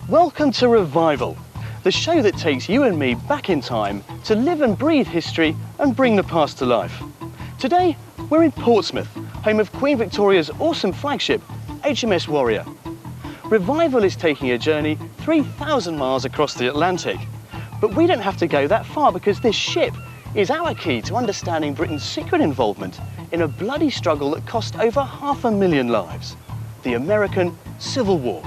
Welcome to Revival, the show that takes you and me back in time to live and breathe history and bring the past to life. Today, we're in Portsmouth, home of Queen Victoria's awesome flagship, HMS Warrior. Revival is taking a journey 3,000 miles across the Atlantic. But we don't have to go that far because this ship is our key to understanding Britain's secret involvement in a bloody struggle that cost over 500,000 lives, the American Civil War.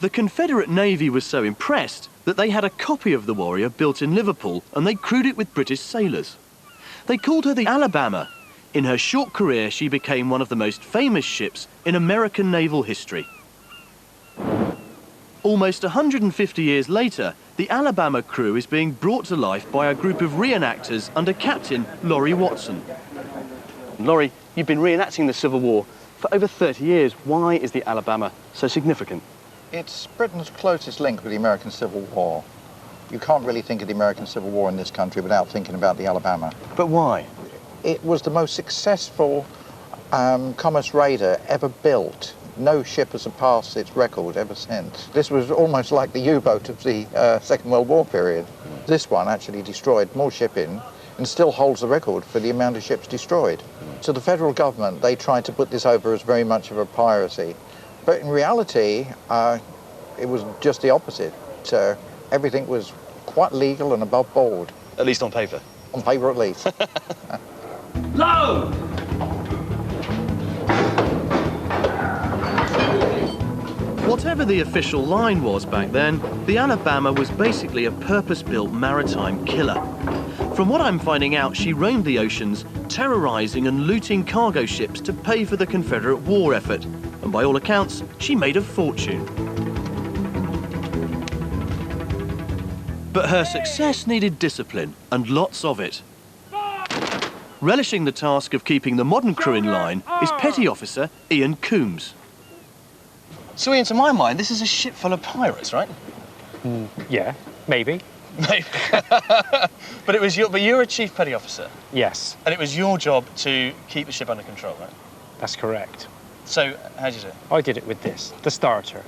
The Confederate Navy was so impressed that they had a copy of the Warrior built in Liverpool and they crewed it with British sailors. They called her the Alabama. In her short career, she became one of the most famous ships in American naval history. Almost 150 years later, the Alabama crew is being brought to life by a group of reenactors under Captain Laurie Watson. Laurie, you've been reenacting the Civil War for over 30 years. Why is the Alabama so significant? It's Britain's closest link with the American Civil War. You can't really think of the American Civil War in this country without thinking about the Alabama. But why? It was the most successful commerce raider ever built. No ship has surpassed its record ever since. This was almost like the U-boat of the Second World War period. This one actually destroyed more shipping and still holds the record for the amount of ships destroyed. So the federal government, they tried to put this over as very much of a piracy. But in reality, it was just the opposite. Everything was quite legal and above board. At least on paper? On paper, at least. Load! Whatever the official line was back then, the Alabama was basically a purpose-built maritime killer. From what I'm finding out, she roamed the oceans, terrorising and looting cargo ships to pay for the Confederate war effort. And by all accounts, she made a fortune. But her success needed discipline, and lots of it. Relishing the task of keeping the modern crew in line is Petty Officer Ian Coombs. So Ian, to my mind, this is a ship full of pirates, right? Yeah, maybe. Maybe. But you're a Chief Petty Officer? Yes. And it was your job to keep the ship under control, right? That's correct. So, how'd you do it? I did it with this, the starter.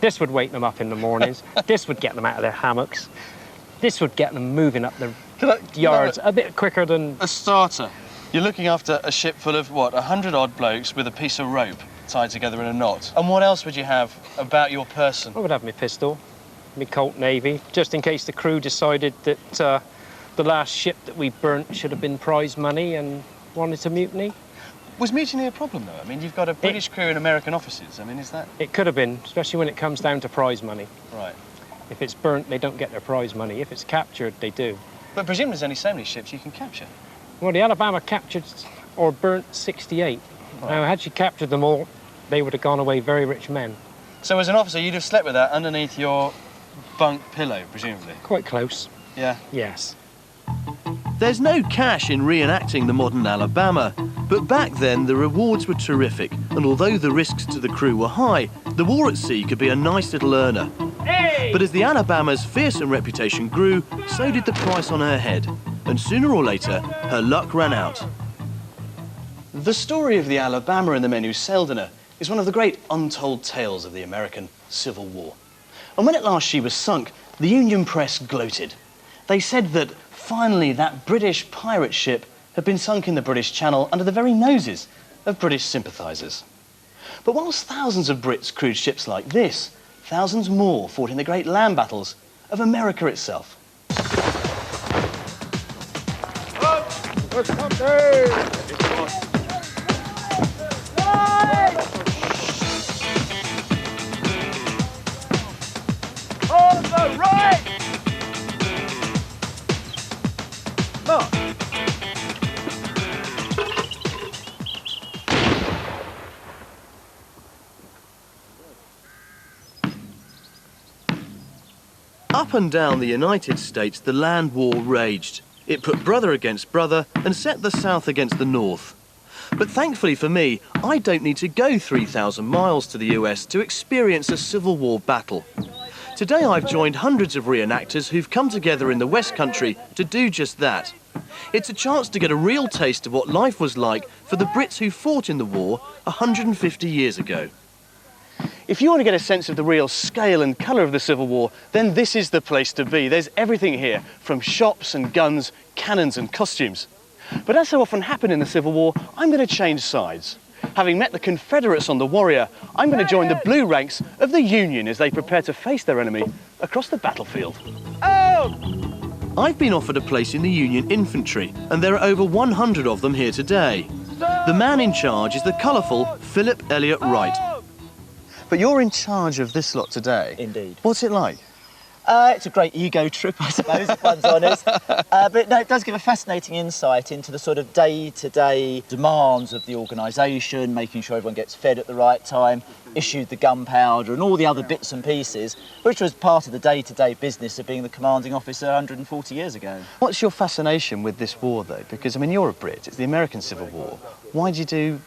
This would wake them up in the mornings. This would get them out of their hammocks. This would get them moving up the yards a bit quicker than... A starter. You're looking after a ship full of, what, 100-odd blokes with a piece of rope tied together in a knot. And what else would you have about your person? I would have my pistol, my Colt Navy, just in case the crew decided that the last ship that we burnt should have been prize money and wanted to mutiny. Was mutiny a problem, though? I mean, you've got a British crew and American officers. I mean, is that... It could have been, especially when it comes down to prize money. Right. If it's burnt, they don't get their prize money. If it's captured, they do. But presumably there's only so many ships you can capture. Well, the Alabama captured or burnt 68. Right. Now, had she captured them all, they would have gone away very rich men. So as an officer, you'd have slept with that underneath your bunk pillow, presumably? Quite close. Yeah? Yes. There's no cash in reenacting the modern Alabama, but back then the rewards were terrific, and although the risks to the crew were high, the war at sea could be a nice little earner. Hey! But as the Alabama's fearsome reputation grew, so did the price on her head, and sooner or later, her luck ran out. The story of the Alabama and the men who sailed in her is one of the great untold tales of the American Civil War. And when at last she was sunk, the Union press gloated. They said that finally that British pirate ship had been sunk in the British Channel under the very noses of British sympathisers. But whilst thousands of Brits crewed ships like this, thousands more fought in the great land battles of America itself. On the right! March! Up and down the United States, the land war raged. It put brother against brother and set the South against the North. But thankfully for me, I don't need to go 3,000 miles to the US to experience a Civil War battle. Today I've joined hundreds of reenactors who've come together in the West Country to do just that. It's a chance to get a real taste of what life was like for the Brits who fought in the war 150 years ago. If you want to get a sense of the real scale and colour of the Civil War, then this is the place to be. There's everything here, from shops and guns, cannons and costumes. But as so often happened in the Civil War, I'm going to change sides. Having met the Confederates on the Warrior, I'm going to join the blue ranks of the Union as they prepare to face their enemy across the battlefield. Oh! I've been offered a place in the Union infantry, and there are over 100 of them here today. The man in charge is the colourful Philip Elliott Wright. But you're in charge of this lot today. Indeed. What's it like? It's a great ego trip, I suppose, if one's honest. But no, it does give a fascinating insight into the sort of day-to-day demands of the organisation, making sure everyone gets fed at the right time, issued the gunpowder and all the other bits and pieces, which was part of the day-to-day business of being the commanding officer 140 years ago. What's your fascination with this war, though? Because, I mean, you're a Brit, it's the American Civil War. Why did you do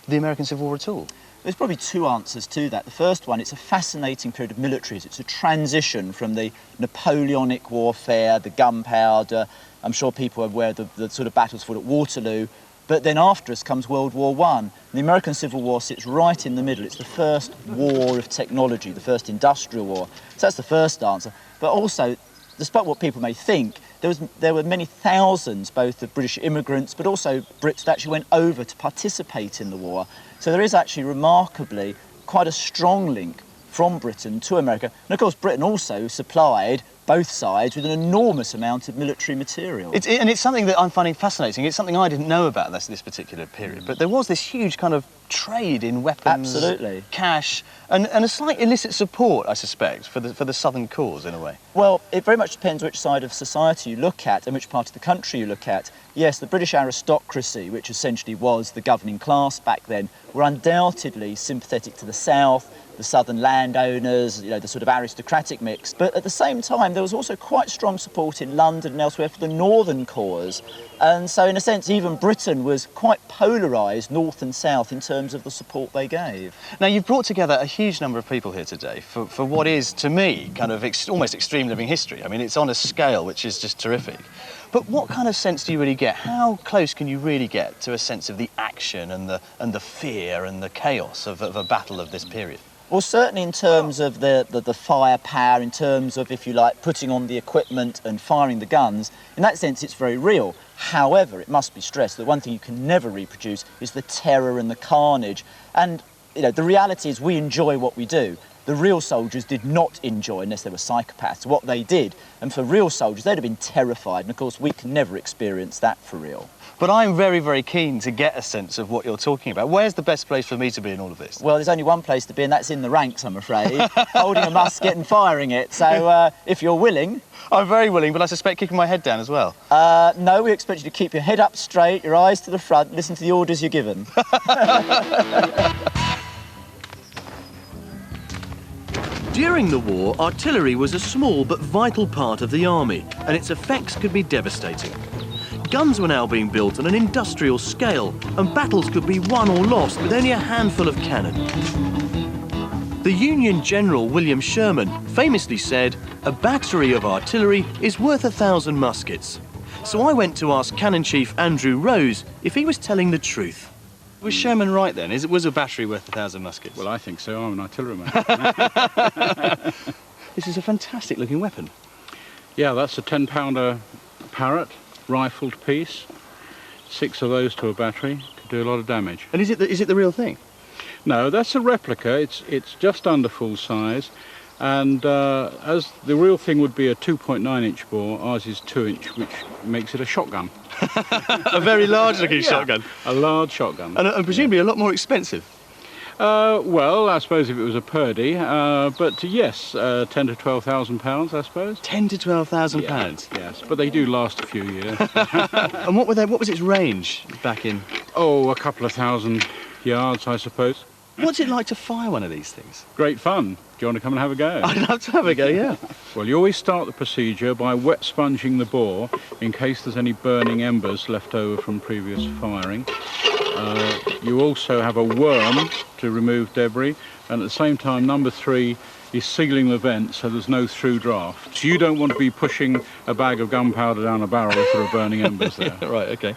the American Civil War at all? There's probably two answers to that. The first one, it's a fascinating period of militaries. It's a transition from the Napoleonic warfare, the gunpowder. I'm sure people are aware of the sort of battles fought at Waterloo. But then after us comes World War I. The American Civil War sits right in the middle. It's the first war of technology, the first industrial war. So that's the first answer. But also, despite what people may think, there were many thousands, both of British immigrants, but also Brits that actually went over to participate in the war. So there is actually remarkably quite a strong link from Britain to America. And of course, Britain also supplied both sides with an enormous amount of military material. And it's something that I'm finding fascinating. It's something I didn't know about this particular period. But there was this huge kind of trade in weapons, absolutely, cash, and a slight illicit support, I suspect, for the Southern cause, in a way. Well, it very much depends which side of society you look at and which part of the country you look at. Yes, the British aristocracy, which essentially was the governing class back then, were undoubtedly sympathetic to the South, the southern landowners, you know, the sort of aristocratic mix. But at the same time, there was also quite strong support in London and elsewhere for the northern cause. And so, in a sense, even Britain was quite polarised, north and south, in terms of the support they gave. Now, you've brought together a huge number of people here today for what is, to me, kind of almost extreme living history. I mean, it's on a scale which is just terrific. But what kind of sense do you really get? How close can you really get to a sense of the action and the fear and the chaos of a battle of this period? Well, certainly in terms of the firepower, in terms of, if you like, putting on the equipment and firing the guns, in that sense it's very real. However, it must be stressed that one thing you can never reproduce is the terror and the carnage. And, you know, the reality is we enjoy what we do. The real soldiers did not enjoy, unless they were psychopaths, what they did. And for real soldiers, they'd have been terrified. And, of course, we can never experience that for real. But I'm very, very keen to get a sense of what you're talking about. Where's the best place for me to be in all of this? Well, there's only one place to be, and that's in the ranks, I'm afraid, holding a musket and firing it. So if you're willing... I'm very willing, but I suspect keeping my head down as well. No, we expect you to keep your head up straight, your eyes to the front, listen to the orders you're given. During the war, artillery was a small but vital part of the army, and its effects could be devastating. Guns were now being built on an industrial scale, and battles could be won or lost with only a handful of cannon. The Union General William Sherman famously said, "A battery of artillery is worth 1,000 muskets." So I went to ask Cannon Chief Andrew Rose if he was telling the truth. Was Sherman right then? Was a battery worth 1,000 muskets? Well, I think so. I'm an artilleryman. This is a fantastic looking weapon. Yeah, that's a 10-pounder Parrot, rifled piece. 6 of those to a battery could do a lot of damage. And is it the real thing? No, that's a replica. It's just under full size, and as the real thing would be a 2.9-inch bore, ours is 2-inch, which makes it a shotgun. A very large looking shotgun. A large shotgun. And presumably a lot more expensive. Well, I suppose if it was a Purdy, but yes, 10 to 12,000 pounds, I suppose. 10 to 12,000 pounds. Yes, but they do last a few years. And what was its range back in? Oh, a couple of thousand yards, I suppose. What's it like to fire one of these things? Great fun. Do you want to come and have a go? I'd love to have a go, yeah. Well, you always start the procedure by wet sponging the bore in case there's any burning embers left over from previous firing. You also have a worm to remove debris, and at the same time, number 3 is sealing the vent so there's no through draft. So you don't want to be pushing a bag of gunpowder down a barrel if there are burning embers there. Right, okay.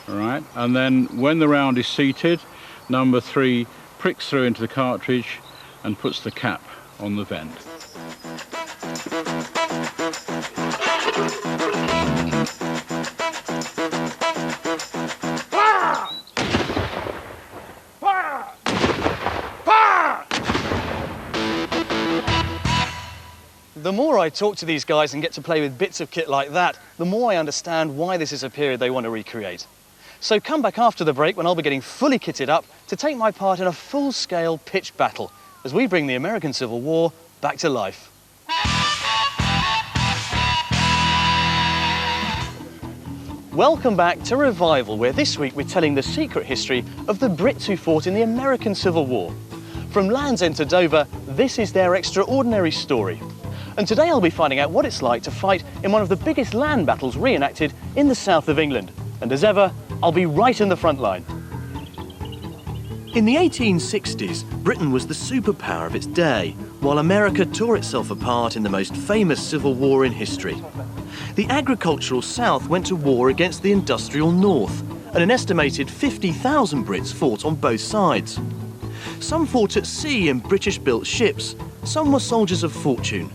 All right, and then when the round is seated, number 3 pricks through into the cartridge and puts the cap on the vent. The more I talk to these guys and get to play with bits of kit like that, the more I understand why this is a period they want to recreate. So come back after the break when I'll be getting fully kitted up to take my part in a full-scale pitched battle as we bring the American Civil War back to life. Welcome back to Revival, where this week we're telling the secret history of the Brits who fought in the American Civil War. From Land's End to Dover, this is their extraordinary story. And today I'll be finding out what it's like to fight in one of the biggest land battles reenacted in the south of England. And as ever, I'll be right in the front line. In the 1860s, Britain was the superpower of its day, while America tore itself apart in the most famous civil war in history. The agricultural South went to war against the industrial North, and an estimated 50,000 Brits fought on both sides. Some fought at sea in British-built ships, some were soldiers of fortune,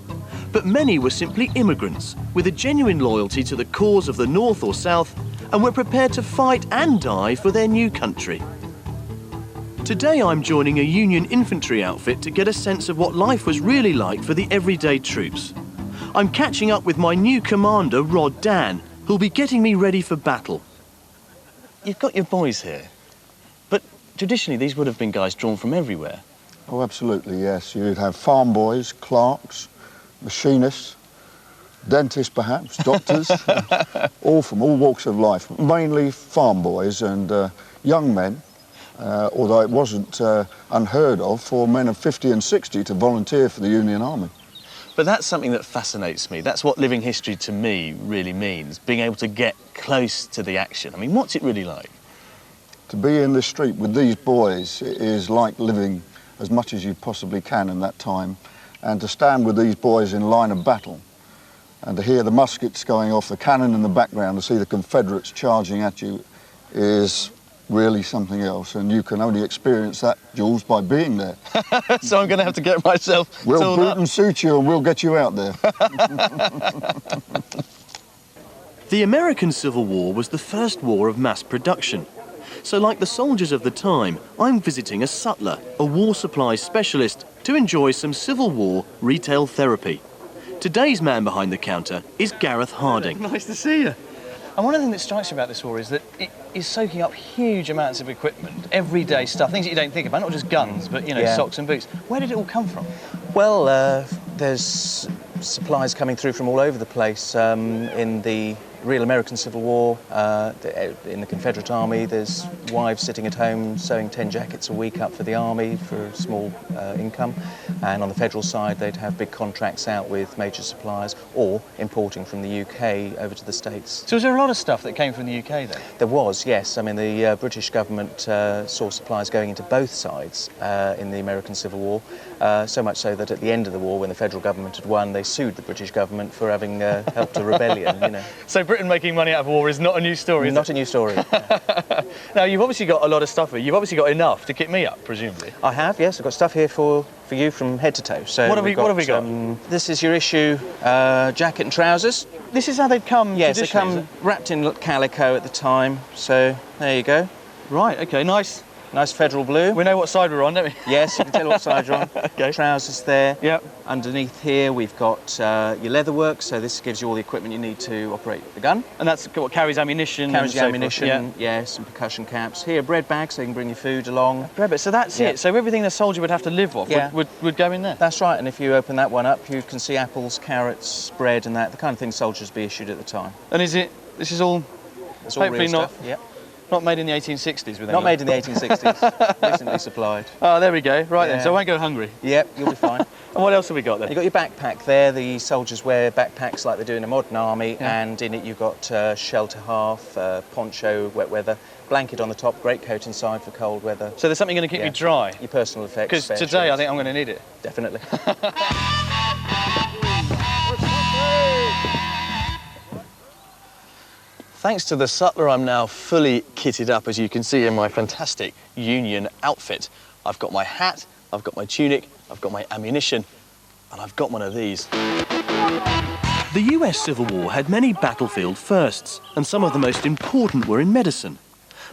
but many were simply immigrants with a genuine loyalty to the cause of the North or South and were prepared to fight and die for their new country. Today I'm joining a Union infantry outfit to get a sense of what life was really like for the everyday troops. I'm catching up with my new commander, Rod Dan, who'll be getting me ready for battle. You've got your boys here, but traditionally these would have been guys drawn from everywhere. Oh, absolutely, yes. You'd have farm boys, clerks, machinists, dentists perhaps, doctors, all from all walks of life, mainly farm boys and young men, although it wasn't unheard of for men of 50 and 60 to volunteer for the Union Army. But that's something that fascinates me. That's what living history to me really means, being able to get close to the action. I mean, what's it really like? To be in the street with these boys is like living as much as you possibly can in that time, and to stand with these boys in line of battle and to hear the muskets going off, the cannon in the background, to see the Confederates charging at you is really something else, and you can only experience that, Jules, by being there. So I'm going to have to get myself We'll boot and suit you and we'll get you out there. The American Civil War was the first war of mass production. So like the soldiers of the time, I'm visiting a sutler, a war supplies specialist, to enjoy some Civil War retail therapy. Today's man behind the counter is Gareth Harding. Nice to see you. And one of the things that strikes me about this war is that it is soaking up huge amounts of equipment, everyday stuff, things that you don't think about, not just guns, but, you know, socks and boots. Where did it all come from? Well, there's supplies coming through from all over the place. In the real American Civil War, in the Confederate Army, there's wives sitting at home sewing 10 jackets a week up for the army for a small income. And on the federal side, they'd have big contracts out with major suppliers or importing from the UK over to the States. So was there a lot of stuff that came from the UK then? There was, yes. I mean, the British government saw supplies going into both sides in the American Civil War, so much so that at the end of the war, when the federal government had won, they sued the British government for having helped a rebellion, you know. So Britain making money out of war is not a new story, is it? Not a new story. Now, you've obviously got a lot of stuff here. You've obviously got enough to kit me up, presumably. I have, yes. I've got stuff here for you from head to toe. So what have we got? This is your issue jacket and trousers. This is how they'd come. Yes, they come wrapped in calico at the time. So there you go. Right, OK, nice. Nice federal blue. We know what side we're on, don't we? Yes, you can tell what side you're on. Okay. Trousers there. Yep. Underneath here we've got your leather work, so this gives you all the equipment you need to operate the gun. And that's what carries ammunition. Carries your ammunition, yes, and percussion caps. Here, a bread bag, so you can bring your food along. Bread bag, so that's it. So everything the soldier would have to live off would go in there. That's right, and if you open that one up, you can see apples, carrots, bread, and that, the kind of thing soldiers be issued at the time. And this is all it's all hopefully real not stuff. Yep. Not made in the 1860s with Not made in the 1860s, recently supplied. Oh, there we go. Right then, Yeah. so I won't go hungry. Yep, you'll be fine. And what else have we got then? You've got your backpack there. The soldiers wear backpacks like they do in a modern army, Yeah. and in it you've got shelter half, poncho, wet weather, blanket on the top, greatcoat inside for cold weather. So there's something going to keep Yeah. me dry? Your personal effects. Because spare today I shirts. think I'm going to need it. Definitely. Thanks to the sutler, I'm now fully kitted up, as you can see in my fantastic Union outfit. I've got my hat, I've got my tunic, I've got my ammunition, and I've got one of these. The US Civil War had many battlefield firsts, and some of the most important were in medicine.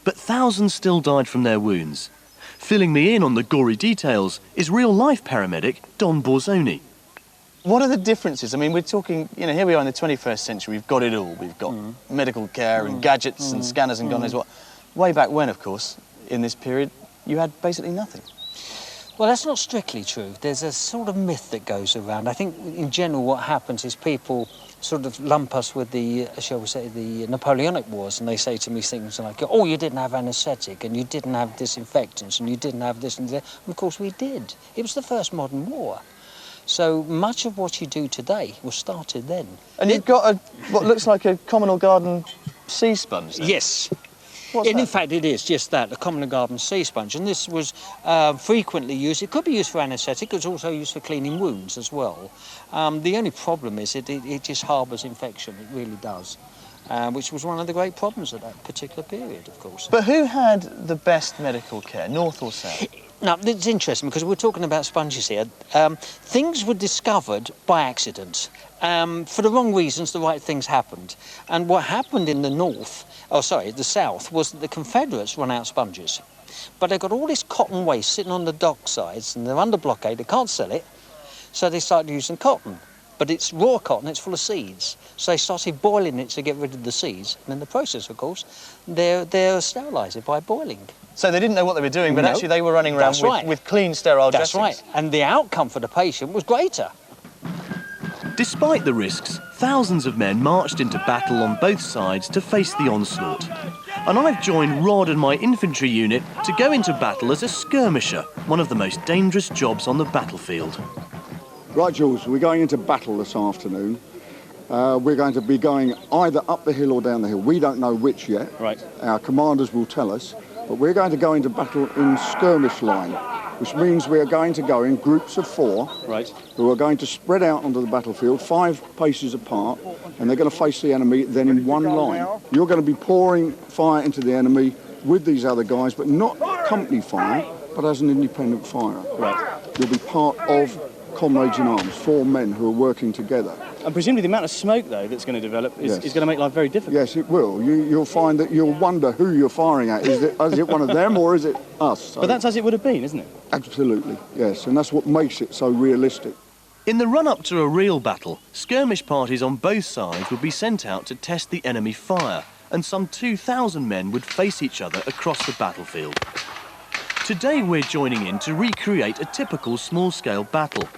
But thousands still died from their wounds. Filling me in on the gory details is real-life paramedic Don Borzoni. What are the differences? I mean, we're talking, you know, here we are in the 21st century, we've got it all. We've got medical care and gadgets and scanners and God knows what. Way back when, of course, in this period, you had basically nothing. Well, that's not strictly true. There's a sort of myth that goes around. I think, in general, what happens is people sort of lump us with the, shall we say, the Napoleonic Wars, and they say to me things like, oh, you didn't have anaesthetic, and you didn't have disinfectants, and you didn't have this and that. And of course, we did. It was the first modern war. So much of what you do today was started then. And you've got what looks like a communal garden sea sponge there. Yes. What's And in that? fact, it is just that, the common garden sea sponge. And this was frequently used. It could be used for anaesthetic. It's also used for cleaning wounds as well. The only problem is it just harbours infection. It really does. Which was one of the great problems at that particular period, of course. But who had the best medical care, north or south? Now, it's interesting because we're talking about sponges here. Things were discovered by accident. For the wrong reasons, the right things happened. And what happened in the the south, was that the Confederates run out of sponges. But they've got all this cotton waste sitting on the docksides and they're under blockade, they can't sell it. So they started using cotton. But it's raw cotton, it's full of seeds. So they started boiling it to get rid of the seeds. And in the process, of course, they're sterilise it by boiling. So they didn't know what they were doing, but No. actually they were running around That's right. with clean, sterile That's dressings. right. And the outcome for the patient was greater. Despite the risks, thousands of men marched into battle on both sides to face the onslaught. And I've joined Rod and my infantry unit to go into battle as a skirmisher, one of the most dangerous jobs on the battlefield. Right, Jules, we're going into battle this afternoon. We're going to be going either up the hill or down the hill. We don't know which yet. Right. Our commanders will tell us. But we're going to go into battle in skirmish line, which means we are going to go in groups of 4, Right. who are going to spread out onto the battlefield 5 paces apart, and they're going to face the enemy then in one line. You're going to be pouring fire into the enemy with these other guys, but not company fire, but as an independent firer. Right. You'll be part of comrades in arms, 4 men who are working together. And presumably the amount of smoke, though, that's going to develop is Yes. going to make life very difficult. Yes, it will. You'll find that you'll wonder who you're firing at. Is it one of them or is it us? So, But that's as it would have been, isn't it? absolutely, yes, and that's what makes it so realistic. In the run-up to a real battle, skirmish parties on both sides would be sent out to test the enemy fire, and some 2,000 men would face each other across the battlefield. Today we're joining in to recreate a typical small-scale battle,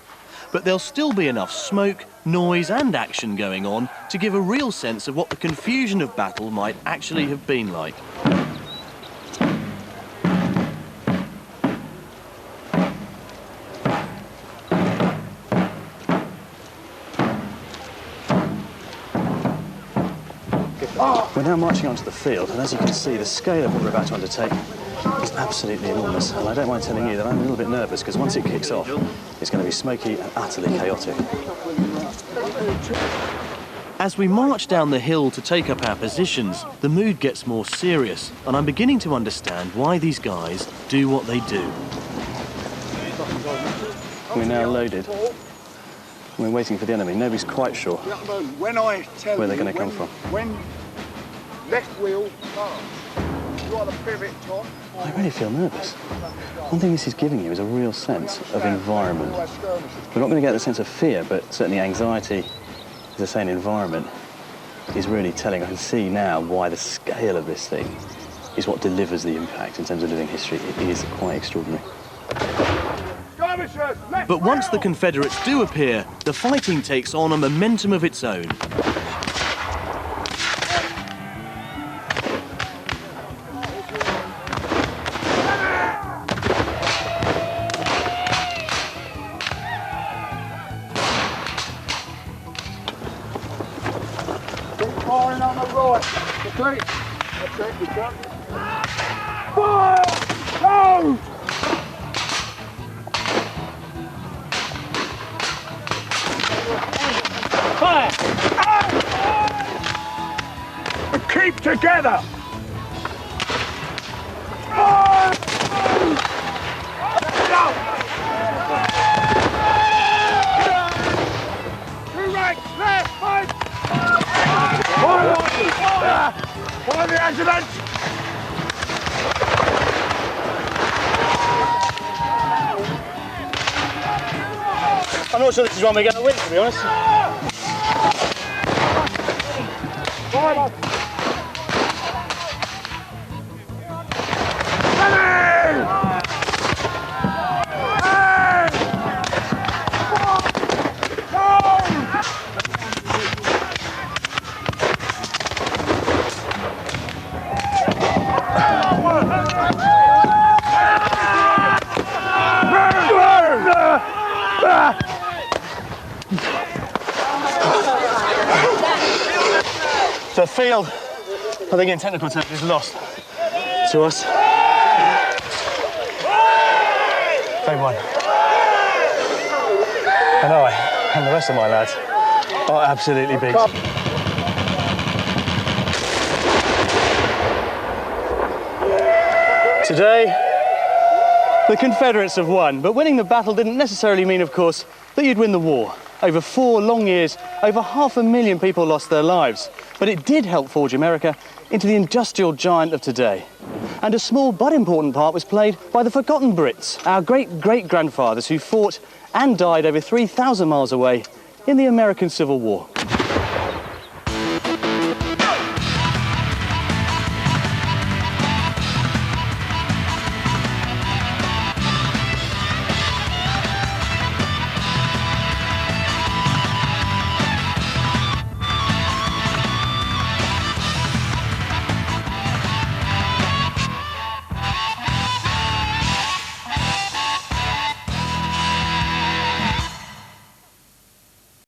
but there'll still be enough smoke, noise and action going on to give a real sense of what the confusion of battle might actually have been like. We're now marching onto the field, and as you can see, the scale of what we're about to undertake is absolutely enormous. And I don't mind telling you that I'm a little bit nervous, because once it kicks off, it's going to be smoky and utterly chaotic. As we march down the hill to take up our positions, the mood gets more serious, and I'm beginning to understand why these guys do what they do. We're now loaded. We're waiting for the enemy. Nobody's quite sure When I tell where they're going to come from. When left wheel starts, you are the pivot top. I really feel nervous. One thing this is giving you is a real sense of environment. We're not going to get the sense of fear, but certainly anxiety, as I say, in environment is really telling. I can see now why the scale of this thing is what delivers the impact in terms of living history. It is quite extraordinary. But once the Confederates do appear, the fighting takes on a momentum of its own. Firing on the right. Okay. That's it, good job. Fire! Go! Fire! And keep together! Follow the accident! I'm not sure this is one we're going to win, to be honest. The field, I think in technical terms, is lost to us. They won. And I, and the rest of my lads, are absolutely beat. Today, the Confederates have won, but winning the battle didn't necessarily mean, of course, that you'd win the war. Over 4 long years, over 500,000 people lost their lives. But it did help forge America into the industrial giant of today. And a small but important part was played by the forgotten Brits, our great-great-grandfathers who fought and died over 3,000 miles away in the American Civil War.